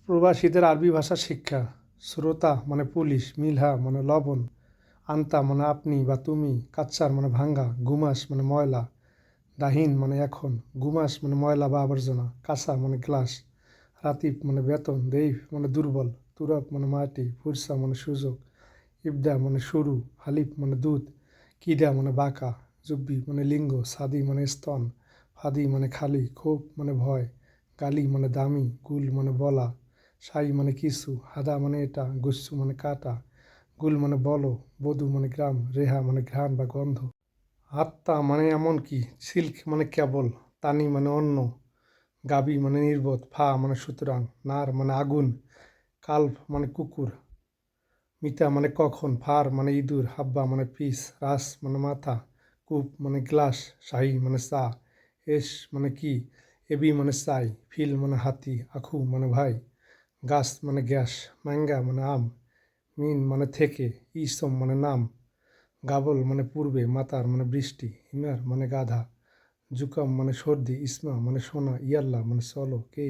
প্রবাসীদের আরবি ভাষা শিক্ষা। শ্রোতা মানে পুলিশ, মিলহা মানে লবণ, আন্তা মানে আপনি বা তুমি, কাচ্চার মানে ভাঙ্গা, গুমাস মানে ময়লা, দাহিন মানে এখন, গুমাস মানে ময়লা বা আবর্জনা, কাঁসা মানে গ্লাস, রাতিব মানে বেতন, দেইফ মানে দুর্বল, তুরাব মানে মাটি, ফুরসা মানে সুযোগ, ইবদা মানে শুরু, হালিফ মানে দুধ, কিডা মানে বাঁকা, জুব্বি মানে লিঙ্গ, সাদি মানে স্তন, ফাদি মানে খালি, ক্ষোভ মানে ভয়, গালি মানে দামি, গুল মানে বলা, সাই মানে কিছু, হাদা মানে এটা, গুচ্ছু মানে কাটা, গুল মানে বলো, বধু মানে গ্রাম, রেহা মানে ঘ্রাণ বা গন্ধ, আত্মা মানে এমন কি, সিল্ক মানে কেবল, তানি মানে অন্য, গাবি মানে নির্বোধ, ফা মানে সুতরাং, নার মানে আগুন, কাল্ভ মানে কুকুর, মিতা মানে কখন, ফার মানে ইঁদুর, হাব্বা মানে পিস, রাস মানে মাথা, কূপ মানে গ্লাস, শাহী মানে চা, এস মানে কি, এবি মানে চাই, ফিল মানে হাতি, আখু মানে ভাই, গাছ মানে গ্যাস, ম্যাঙ্গা মানে আম, মিন মানে থেকে, ইসম মানে নাম, গাবল মানে পূর্বে, মাতার মানে বৃষ্টি, হিমার মানে গাধা, জুকাম মানে সর্দি, ইসমা মানে সোনা, ইয়াল্লা মানে চলো, কে